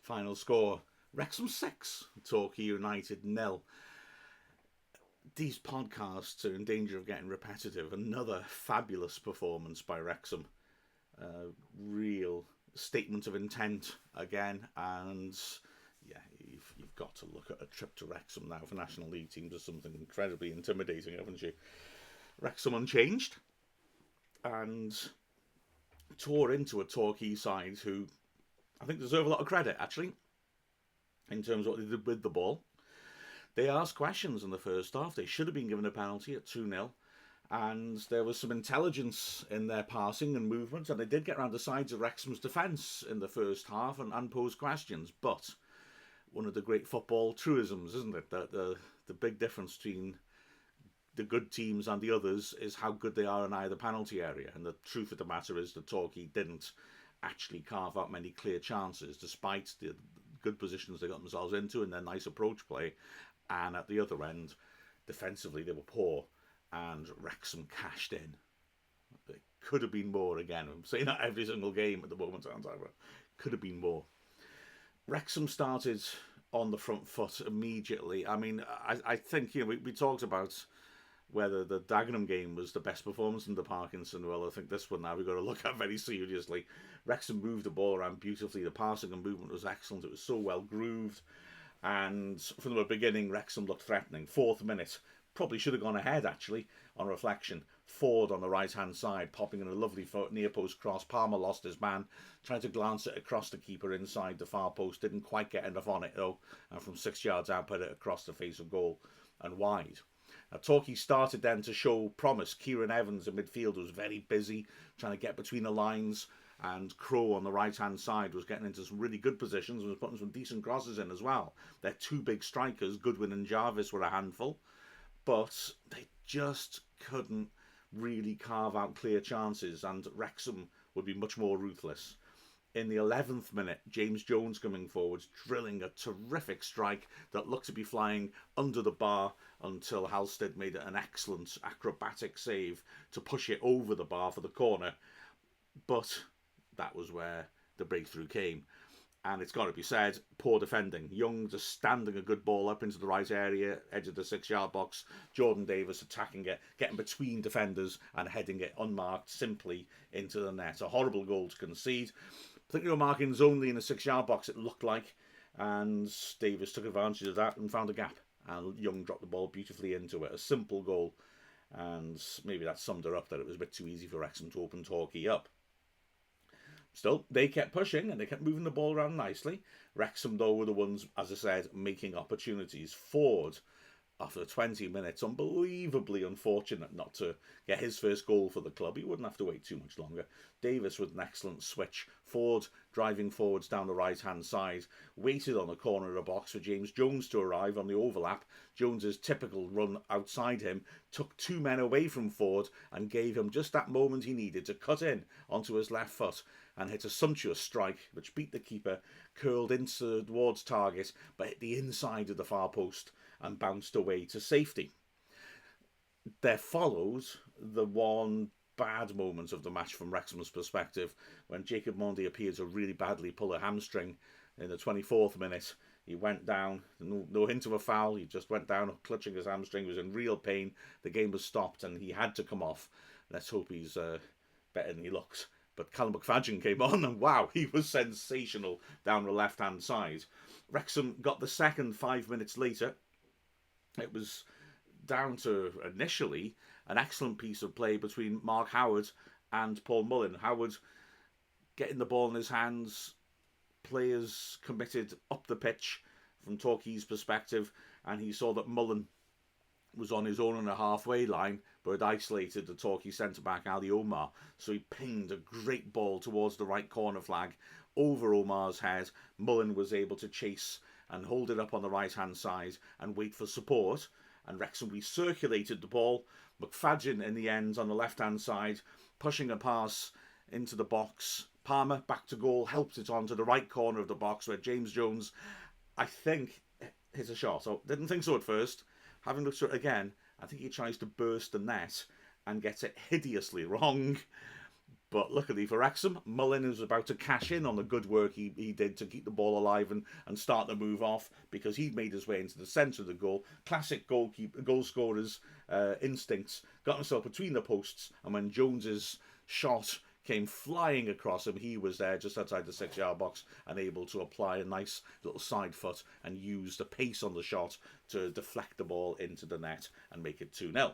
Final score, Wrexham 6, Torquay United 0. These podcasts are in danger of getting repetitive. Another fabulous performance by Wrexham. Real statement of intent again, and yeah, you've got to look at a trip to Wrexham now for National League teams as something incredibly intimidating, haven't you? Wrexham unchanged and tore into a Torquay side who I think deserve a lot of credit, actually, in terms of what they did with the ball. They asked questions in the first half. They should have been given a penalty at 2-0. And there was some intelligence in their passing and movement. And they did get around the sides of Wrexham's defence in the first half and pose questions. But one of the great football truisms, isn't it? The big difference between the good teams and the others is how good they are in either penalty area. And the truth of the matter is that Torquay didn't actually carve out many clear chances, despite the good positions they got themselves into and their nice approach play. And at the other end, defensively, they were poor, and Wrexham cashed in. It could have been more again. I'm saying that every single game at the moment, could have been more. Wrexham started on the front foot immediately. I mean, I think, we talked about whether the Dagenham game was the best performance in the Parkinson. Well, I think this one now we've got to look at very seriously. Wrexham moved the ball around beautifully. The passing and movement was excellent. It was so well grooved. And from the beginning, Wrexham looked threatening. 4th minute, probably should have gone ahead, actually, on reflection. Ford on the right-hand side, popping in a lovely near-post cross. Palmer lost his man, tried to glance it across the keeper inside the far post. Didn't quite get enough on it, though. And from 6 yards out, put it across the face of goal and wide. Now, Torquay started then to show promise. Kieran Evans in midfield was very busy, trying to get between the lines, and Crowe on the right-hand side was getting into some really good positions and was putting some decent crosses in as well. Their two big strikers, Goodwin and Jarvis, were a handful, but they just couldn't really carve out clear chances, and Wrexham would be much more ruthless. In the 11th minute, James Jones coming forward, drilling a terrific strike that looked to be flying under the bar until Halstead made an excellent acrobatic save to push it over the bar for the corner. But that was where the breakthrough came. And it's got to be said, poor defending. Young just standing a good ball up into the right area, edge of the 6-yard box. Jordan Davis attacking it, getting between defenders and heading it unmarked simply into the net. A horrible goal to concede. I think they were marking only in the 6-yard box, it looked like. And Davis took advantage of that and found a gap. And Young dropped the ball beautifully into it. A simple goal. And maybe that summed her up, that it was a bit too easy for Wrexham to open Torquay up. Still, they kept pushing and they kept moving the ball around nicely. Wrexham, though, were the ones, as I said, making opportunities. Ford, after 20 minutes, unbelievably unfortunate not to get his first goal for the club. He wouldn't have to wait too much longer. Davis with an excellent switch. Ford driving forwards down the right-hand side. Waited on the corner of the box for James Jones to arrive on the overlap. Jones's typical run outside him took 2 men away from Ford and gave him just that moment he needed to cut in onto his left foot and hit a sumptuous strike which beat the keeper, curled into towards target, but hit the inside of the far post and bounced away to safety. There follows the one bad moment of the match from Wrexham's perspective when Jacob Mondi appeared to really badly pull a hamstring in the 24th minute. He went down, no hint of a foul, he just went down clutching his hamstring. He was in real pain. The game was stopped and he had to come off. Let's hope he's better than he looks. But Callum McFadden came on and wow, he was sensational down the left-hand side. Wrexham got the second 5 minutes later. It was down to, initially, an excellent piece of play between Mark Howard and Paul Mullin. Howard getting the ball in his hands, players committed up the pitch from Torquay's perspective, and he saw that Mullin was on his own on the halfway line, but had isolated the Torquay centre-back Ali Omar. So he pinged a great ball towards the right corner flag over Omar's head. Mullin was able to chase and hold it up on the right-hand side and wait for support. And Wrexham recirculated the ball. McFadden in the end on the left-hand side, pushing a pass into the box. Palmer back to goal, helped it on to the right corner of the box where James Jones, I think, hit a shot. I didn't think so at first. Having looked at it again, I think he tries to burst the net and gets it hideously wrong. But luckily for Wrexham, Mullin was about to cash in on the good work he did to keep the ball alive and start to move off, because he'd made his way into the centre of the goal. Classic goal scorer's instincts. Got himself between the posts, and when Jones's shot came flying across him, he was there just outside the 6-yard box and able to apply a nice little side foot and use the pace on the shot to deflect the ball into the net and make it 2-0.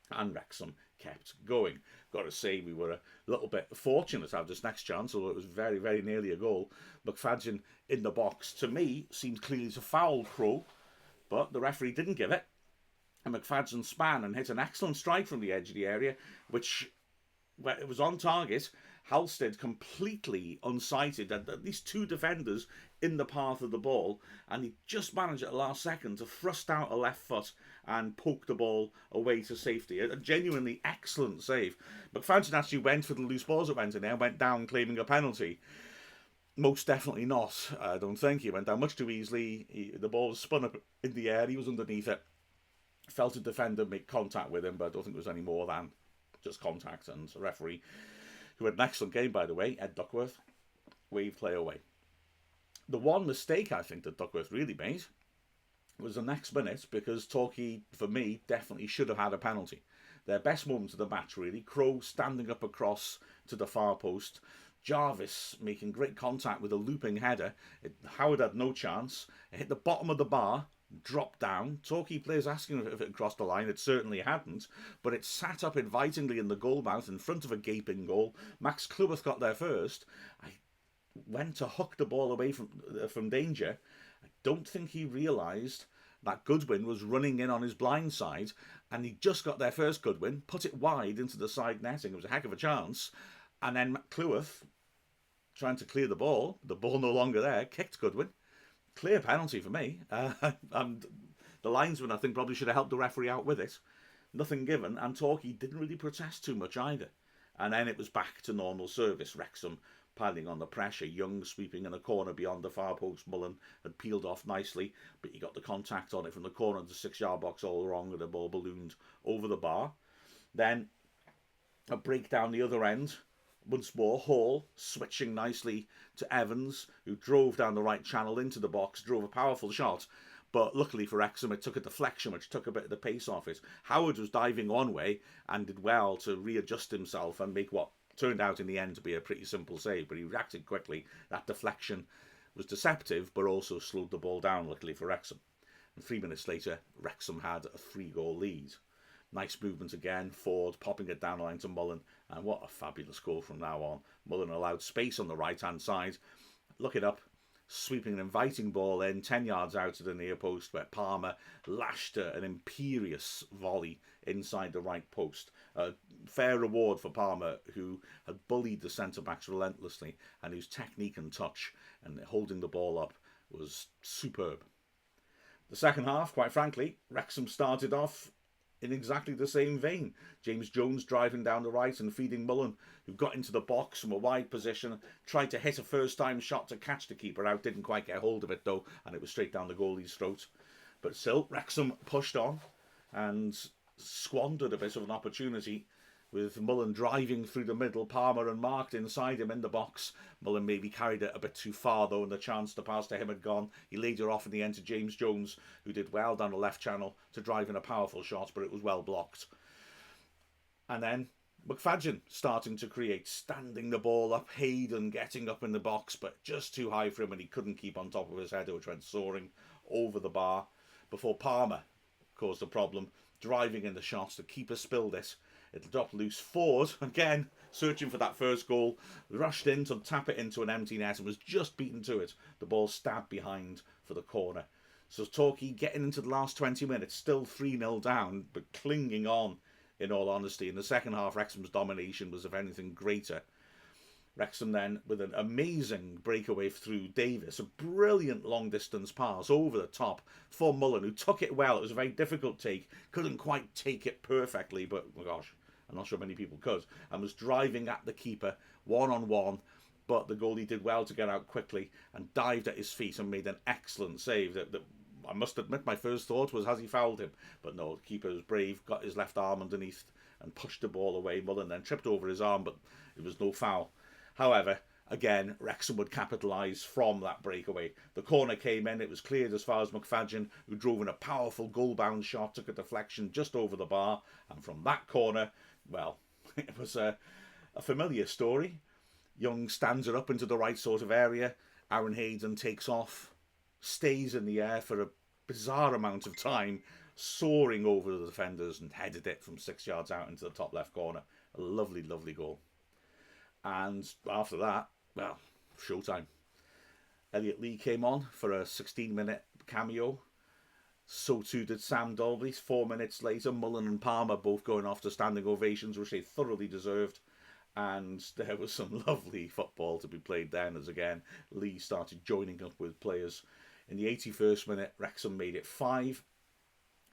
And Wrexham kept going. Got to say, we were a little bit fortunate to have this next chance, although it was very, very nearly a goal. McFadden in the box, to me, seemed clearly to foul Crow, but the referee didn't give it. And McFadden span and hit an excellent strike from the edge of the area, which, where it was on target. Halstead completely unsighted, at least 2 defenders in the path of the ball, and he just managed at the last second to thrust out a left foot and poke the ball away to safety. A genuinely excellent save. McFadden actually went for the loose balls that went in there, went down claiming a penalty. Most definitely not, I don't think. He went down much too easily. The ball was spun up in the air, he was underneath it. Felt a defender make contact with him, but I don't think it was any more than just contact, and the referee, who had an excellent game, by the way, Ed Duckworth, waved play away. The one mistake I think that Duckworth really made was the next minute, because Torquay, for me, definitely should have had a penalty. Their best moment of the match, really. Crow standing up across to the far post. Jarvis making great contact with a looping header. Howard had no chance. It hit the bottom of the bar, dropped down. Torquay players asking if it had crossed the line. It certainly hadn't, but it sat up invitingly in the goal mouth in front of a gaping goal. Max Cleworth got there first. I went to hook the ball away from danger. I don't think he realised that Goodwin was running in on his blind side, and he just got there first. Goodwin put it wide into the side netting. It was a heck of a chance, and then Cleworth, trying to clear the ball no longer there, kicked Goodwin. Clear penalty for me. And the linesman, I think, probably should have helped the referee out with it. Nothing given, and Torquay didn't really protest too much either. And then it was back to normal service. Wrexham piling on the pressure. Young sweeping in a corner beyond the far post. Mullin had peeled off nicely, but he got the contact on it from the corner of the 6-yard box all wrong, and the ball ballooned over the bar. Then a break down the other end. Once more, Hall switching nicely to Evans, who drove down the right channel into the box, drove a powerful shot, but luckily for Wrexham, it took a deflection, which took a bit of the pace off it. Howard was diving one way and did well to readjust himself and make what turned out in the end to be a pretty simple save, but he reacted quickly. That deflection was deceptive, but also slowed the ball down, luckily for Wrexham. And 3 minutes later, Wrexham had a 3-goal lead. Nice movement again, Ford popping it down the line to Mullin, and what a fabulous goal from now on. Mullin allowed space on the right-hand side. Look it up. Sweeping an inviting ball in, 10 yards out to the near post, where Palmer lashed an imperious volley inside the right post. Fair reward for Palmer, who had bullied the centre-backs relentlessly, and whose technique and touch and holding the ball up was superb. The second half, quite frankly, Wrexham started off in exactly the same vein. James Jones driving down the right and feeding Mullin, who got into the box from a wide position, tried to hit a first-time shot to catch the keeper out, didn't quite get hold of it though, and it was straight down the goalie's throat. But still, Wrexham pushed on and squandered a bit of an opportunity, with Mullin driving through the middle, Palmer and marked inside him in the box. Mullin maybe carried it a bit too far though, and the chance to pass to him had gone. He laid her off in the end to James Jones, who did well down the left channel to drive in a powerful shot, but it was well blocked. And then McFadden starting to create, standing the ball up, Hayden getting up in the box, but just too high for him, and he couldn't keep on top of his header, which went soaring over the bar, before Palmer caused a problem, driving in the shots. The keeper spilled it. It dropped loose. Ford, again, searching for that first goal, rushed in to tap it into an empty net and was just beaten to it. The ball stabbed behind for the corner. So Torquay getting into the last 20 minutes, still 3-0 down, but clinging on, in all honesty. In the second half, Wrexham's domination was, if anything, greater. Wrexham then, with an amazing breakaway through Davis, a brilliant long-distance pass over the top for Mullin, who took it well. It was a very difficult take, couldn't quite take it perfectly, but, oh gosh, I'm not sure many people could, and was driving at the keeper, one-on-one, but the goalie did well to get out quickly and dived at his feet and made an excellent save. That I must admit, my first thought was, has he fouled him? But no, the keeper was brave, got his left arm underneath and pushed the ball away. Mullen then tripped over his arm, but it was no foul. However, again, Wrexham would capitalise from that breakaway. The corner came in, it was cleared as far as McFadden, who drove in a powerful goal-bound shot, took a deflection just over the bar, and from that corner, well, it was a familiar story. Young stands it up into the right sort of area. Aaron Hayden takes off, stays in the air for a bizarre amount of time, soaring over the defenders and headed it from 6 yards out into the top left corner. A lovely, lovely goal. And after that, well, showtime. Elliot Lee came on for a 16-minute cameo. So too did Sam Dalby. 4 minutes later, Mullen and Palmer both going off to standing ovations, which they thoroughly deserved. And there was some lovely football to be played then, as again, Lee started joining up with players. In the 81st minute, Wrexham made it 5.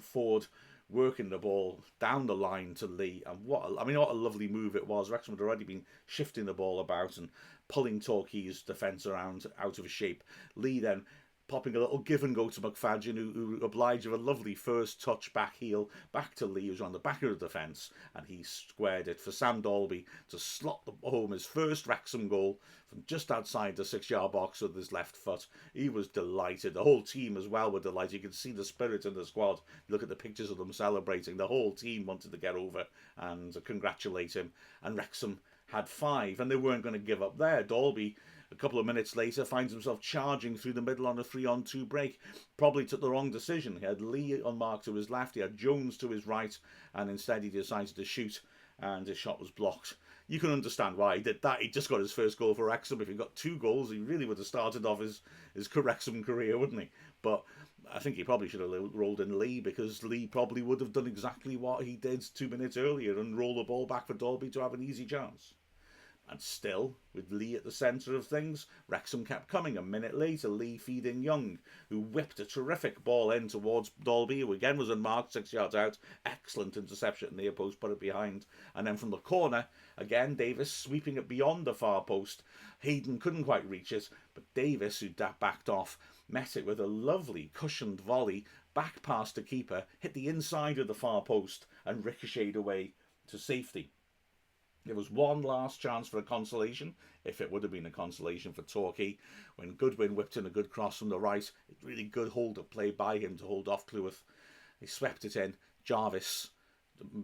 Ford working the ball down the line to Lee, and what a lovely move it was. Wrexham had already been shifting the ball about and pulling Torquay's defence around out of shape. Lee then popping a little give and go to McFadden, who obliged with a lovely first touch back heel back to Lee, who's on the back of the defence, and he squared it for Sam Dalby to slot home his first Wrexham goal from just outside the 6-yard box with his left foot. He was delighted. The whole team as well were delighted. You could see the spirit in the squad. Look at the pictures of them celebrating. The whole team wanted to get over and congratulate him. And Wrexham had 5, and they weren't going to give up there. Dalby, a couple of minutes later, finds himself charging through the middle on a 3-on-2 break. Probably took the wrong decision. He had Lee unmarked to his left, he had Jones to his right, and instead he decided to shoot, and his shot was blocked. You can understand why he did that. He just got his first goal for Wrexham. If he got 2 goals, he really would have started off his Wrexham career, wouldn't he? But I think he probably should have rolled in Lee, because Lee probably would have done exactly what he did 2 minutes earlier and roll the ball back for Dalby to have an easy chance. And still, with Lee at the centre of things, Wrexham kept coming. A minute later, Lee feeding Young, who whipped a terrific ball in towards Dalby, who again was unmarked 6 yards out. Excellent interception near post, put it behind. And then from the corner, again, Davis sweeping it beyond the far post. Hayden couldn't quite reach it, but Davis, who backed off, met it with a lovely cushioned volley, back past the keeper, hit the inside of the far post, and ricocheted away to safety. There was one last chance for a consolation, if it would have been a consolation for Torquay, when Goodwin whipped in a good cross from the right. Really good hold-up play by him to hold off Cleworth. He swept it in. Jarvis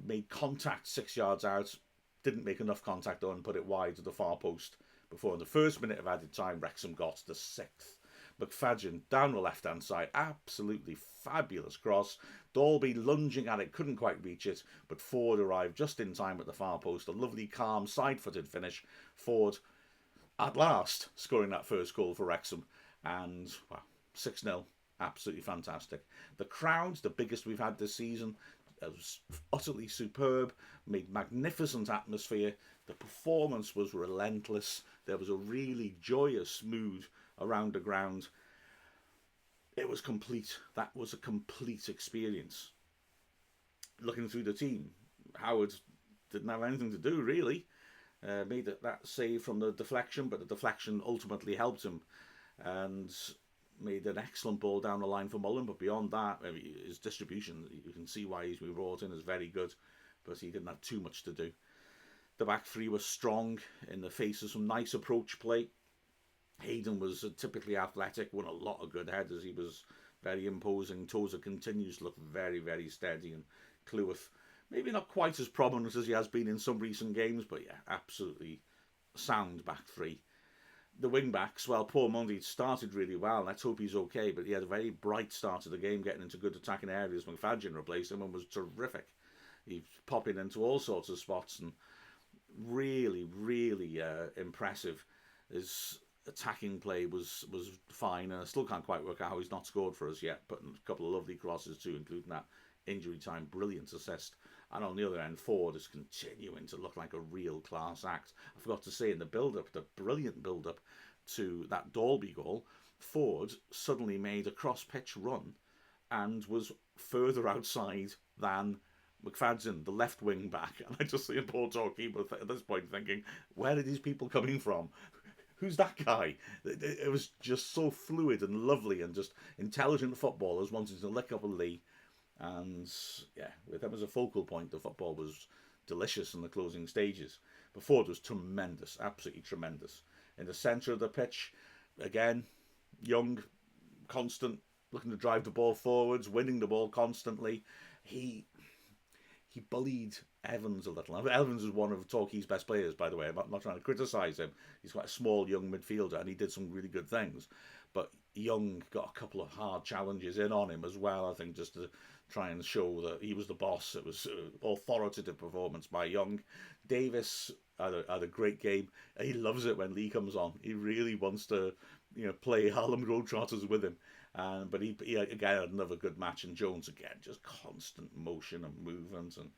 made contact 6 yards out. Didn't make enough contact though and put it wide to the far post. Before in the first minute of added time, Wrexham got the 6th. McFadden down the left-hand side, absolutely fabulous cross. Dalby lunging at it, couldn't quite reach it, but Ford arrived just in time at the far post. A lovely, calm, side-footed finish. Ford, at last, scoring that first goal for Wrexham. And, well, 6-0. Absolutely fantastic. The crowd, the biggest we've had this season, was utterly superb, made magnificent atmosphere. The performance was relentless. There was a really joyous mood around the ground. It was complete. That was a complete experience. Looking through the team, Howard didn't have anything to do, really. Made that save from the deflection, but the deflection ultimately helped him. And made an excellent ball down the line for Mullen, but beyond that, his distribution, you can see why he's been brought in, is very good, but he didn't have too much to do. The back three was strong in the face of some nice approach play. Hayden was typically athletic, won a lot of good headers. He was very imposing. Tozer continues to look very, very steady. And Cleworth, maybe not quite as prominent as he has been in some recent games, but yeah, absolutely sound back three. The wing-backs, well, Paul Mundy started really well. Let's hope he's okay, but he had a very bright start to the game, getting into good attacking areas. McFadden replaced him and was terrific. He's popping into all sorts of spots and really, really impressive. His attacking play was fine, and I still can't quite work out how he's not scored for us yet, but a couple of lovely crosses too, including that injury time brilliant assist. And on the other end, Ford is continuing to look like a real class act. I forgot to say in the build-up, the brilliant build-up to that Dalby goal, Ford suddenly made a cross-pitch run and was further outside than McFadden, the left wing back. And I just see Paul Torquay at this point thinking, where are these people coming from? Who's that guy? It was just so fluid and lovely, and just intelligent footballers wanting to lick up a Lee. And yeah, with him as a focal point, the football was delicious in the closing stages. But Ford was tremendous, absolutely tremendous. In the centre of the pitch, again, young, constant, looking to drive the ball forwards, winning the ball constantly. He bullied Evans a little. Evans is one of Torquay's best players, by the way. I'm not trying to criticise him. He's quite a small, young midfielder, and he did some really good things. But Young got a couple of hard challenges in on him as well, I think, just to try and show that he was the boss. It was an authoritative performance by Young. Davis had a great game. He loves it when Lee comes on. He really wants to, play Harlem Globetrotters with him. But he again had another good match, and Jones again just constant motion and movement, and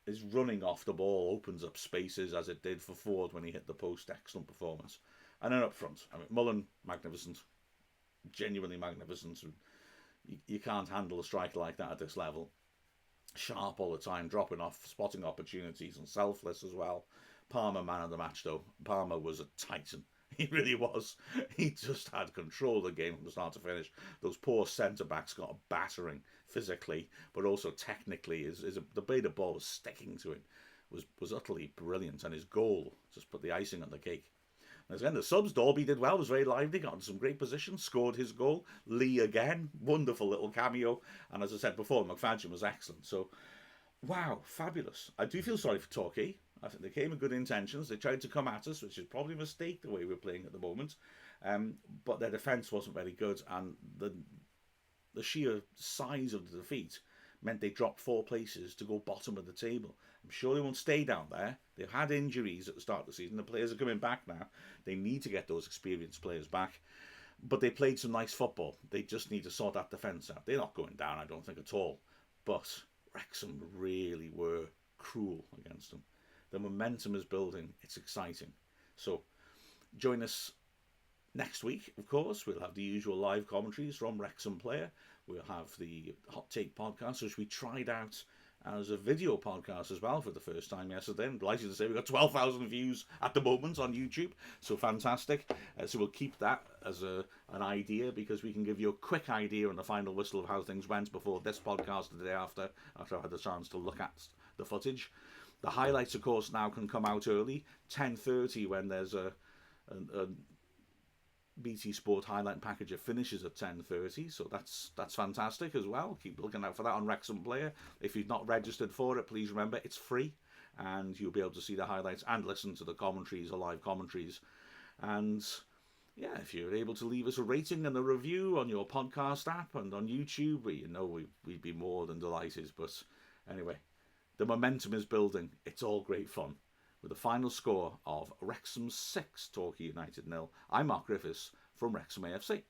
his running off the ball opens up spaces as it did for Ford when he hit the post. Excellent performance. And then up front, Mullen, magnificent, genuinely magnificent. You can't handle a striker like that at this level. Sharp all the time, dropping off, spotting opportunities, and selfless as well. Palmer, man of the match though. Palmer was a titan. He really was. He just had control of the game from start to finish. Those poor centre-backs got a battering physically, but also technically. The way the ball was sticking to him was utterly brilliant. And his goal just put the icing on the cake. And again, the subs, Dalby did well, was very lively, got into some great positions, scored his goal. Lee again, wonderful little cameo. And as I said before, McFadden was excellent. So, wow, fabulous. I do feel sorry for Torquay. I think they came with good intentions. They tried to come at us, which is probably a mistake the way we're playing at the moment. But their defence wasn't very good, and the sheer size of the defeat meant they dropped 4 places to go bottom of the table. I'm sure they won't stay down there. They've had injuries at the start of the season. The players are coming back now. They need to get those experienced players back. But they played some nice football. They just need to sort that defence out. They're not going down, I don't think, at all. But Wrexham really were cruel against them. The momentum is building. It's exciting. So join us next week, of course. We'll have the usual live commentaries from Wrexham Player. We'll have the Hot Take podcast, which we tried out as a video podcast as well for the first time yesterday. I'm delighted to say we've got 12,000 views at the moment on YouTube. So fantastic. So we'll keep that as an idea, because we can give you a quick idea on the final whistle of how things went before this podcast the day after I had the chance to look at the footage. The highlights, of course, now can come out early, 10:30 when there's a BT Sport highlight package. It finishes at 10:30, so that's fantastic as well. Keep looking out for that on Wrexham Player. If you've not registered for it, please remember it's free, and you'll be able to see the highlights and listen to the commentaries, the live commentaries. And yeah, if you're able to leave us a rating and a review on your podcast app and on YouTube, we'd be more than delighted. But anyway, the momentum is building. It's all great fun. With the final score of Wrexham 6, Torquay United 0. I'm Mark Griffiths from Wrexham AFC.